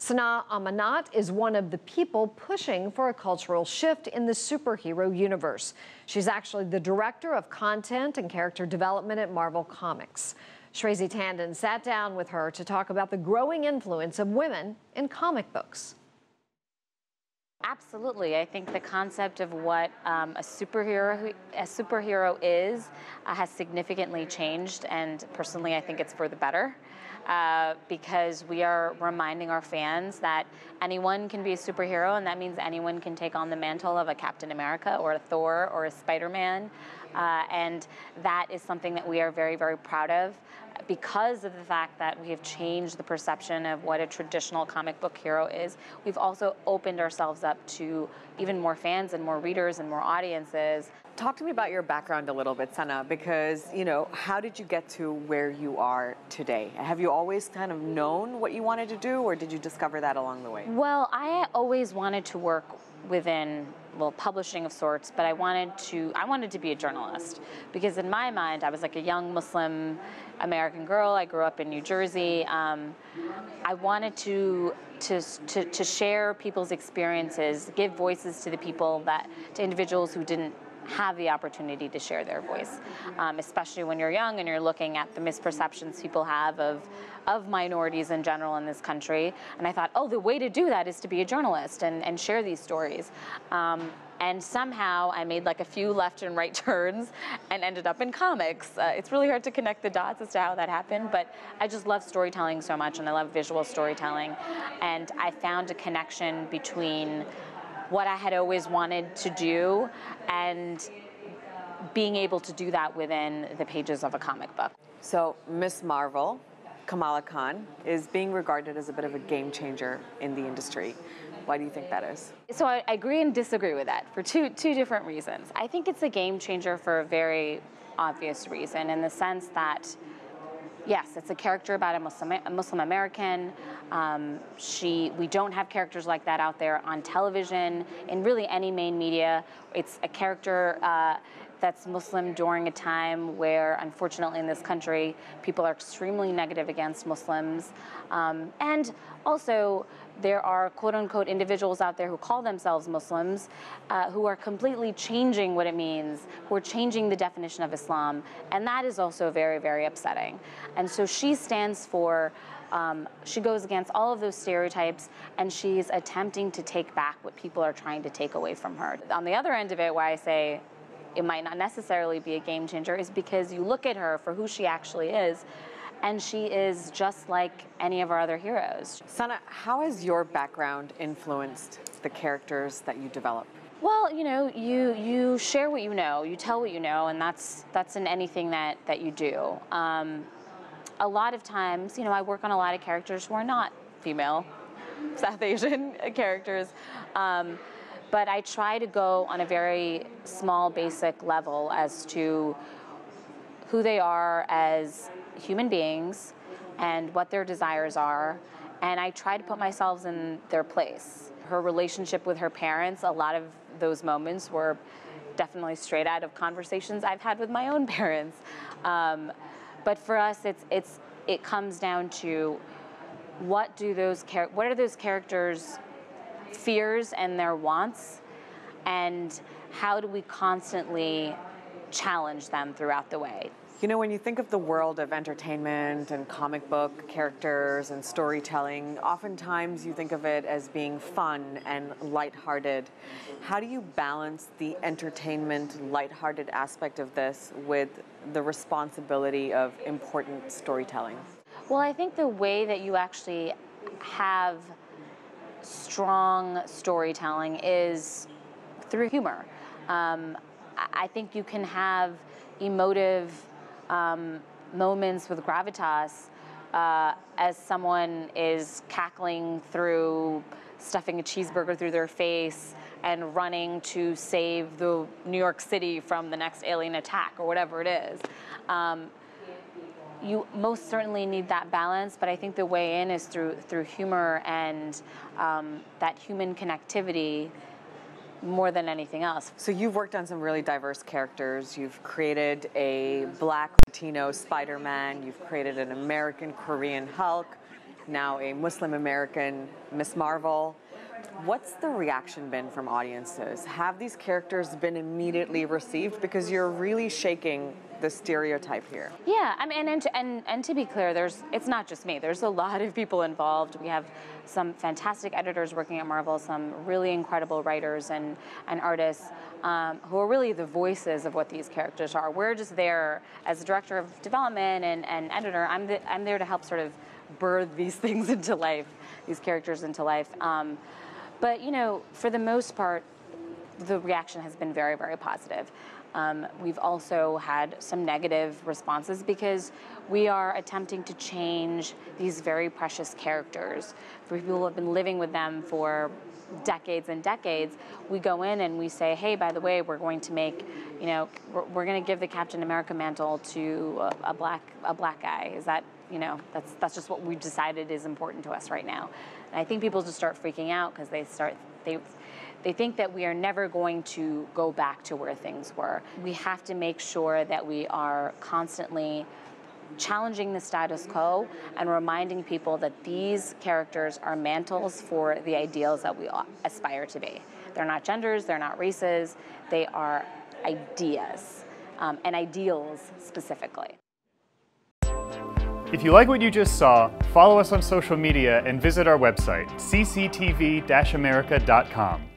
Sana Amanat is one of the people pushing for a cultural shift in the superhero universe. She's actually the director of content and character development at Marvel Comics. Shraysi Tandon sat down with her to talk about the growing influence of women in comic books. Absolutely. I think the concept of what a superhero is has significantly changed, and personally I think it's for the better, because we are reminding our fans that anyone can be a superhero, and that means anyone can take on the mantle of a Captain America or a Thor or a Spider-Man, and that is something that we are very, very proud of, because of the fact that we have changed the perception of what a traditional comic book hero is. We've also opened ourselves up to even more fans and more readers and more audiences. Talk to me about your background a little bit, Sana, because, how did you get to where you are today? Have you always kind of known what you wanted to do, or did you discover that along the way? Well, I always wanted to work within, publishing of sorts, but I wanted to be a journalist, because in my mind, I was like a young Muslim American girl. I grew up in New Jersey. I wanted to share people's experiences, give voices to the people, to individuals who didn't have the opportunity to share their voice, especially when you're young and you're looking at the misperceptions people have of minorities in general in this country. And I thought, oh, the way to do that is to be a journalist and share these stories. And somehow I made like a few left and right turns and ended up in comics. It's really hard to connect the dots as to how that happened, but I just love storytelling so much, and I love visual storytelling. And I found a connection between what I had always wanted to do and being able to do that within the pages of a comic book. So Miss Marvel, Kamala Khan, is being regarded as a bit of a game changer in the industry. Why do you think that is? So I agree and disagree with that for two different reasons. I think it's a game changer for a very obvious reason, in the sense that, yes, it's a character about a Muslim American. We don't have characters like that out there on television, in really any main media. It's a character that's Muslim during a time where, unfortunately, in this country, people are extremely negative against Muslims. And also, there are quote-unquote individuals out there who call themselves Muslims, who are completely changing what it means, who are changing the definition of Islam, and that is also very, very upsetting. And so she stands for, she goes against all of those stereotypes, and she's attempting to take back what people are trying to take away from her. On the other end of it, why I say it might not necessarily be a game changer, is because you look at her for who she actually is, and she is just like any of our other heroes. Sana, how has your background influenced the characters that you develop? Well, you share what you know, you tell what you know, and that's in anything that you do. A lot of times, I work on a lot of characters who are not female, South Asian characters, but I try to go on a very small, basic level as to who they are as human beings and what their desires are, and I try to put myself in their place. Her relationship with her parents, a lot of those moments were definitely straight out of conversations I've had with my own parents. But for us, it comes down to what are those characters' fears and their wants, and how do we constantly challenge them throughout the way. When you think of the world of entertainment and comic book characters and storytelling, oftentimes you think of it as being fun and lighthearted. How do you balance the entertainment, lighthearted aspect of this with the responsibility of important storytelling? Well, I think the way that you actually have strong storytelling is through humor. I think you can have emotive moments with gravitas as someone is cackling through stuffing a cheeseburger through their face and running to save the New York City from the next alien attack or whatever it is. You most certainly need that balance, but I think the way in is through humor and that human connectivity more than anything else. So you've worked on some really diverse characters. You've created a Black Latino Spider-Man. You've created an American Korean Hulk. now a Muslim American Miss Marvel. What's the reaction been from audiences? Have these characters been immediately received? Because you're really shaking the stereotype here. Yeah, I mean, and to be clear, it's not just me. There's a lot of people involved. We have some fantastic editors working at Marvel, some really incredible writers and artists who are really the voices of what these characters are. We're just there as director of development and editor. I'm there to help sort of birth these things into life, these characters into life. But you know, for the most part, the reaction has been very, very positive. We've also had some negative responses because we are attempting to change these very precious characters. For people who have been living with them for decades and decades, we go in and we say, hey, by the way, we're going to make, you know, we're going to give the Captain America mantle to a black guy. Is that, you know, that's just what we've decided is important to us right now. And I think people just start freaking out because they think that we are never going to go back to where things were. We have to make sure that we are constantly challenging the status quo and reminding people that these characters are mantles for the ideals that we aspire to be. They're not genders, they're not races, they are ideas, and ideals specifically. If you like what you just saw, follow us on social media and visit our website, cctv-america.com.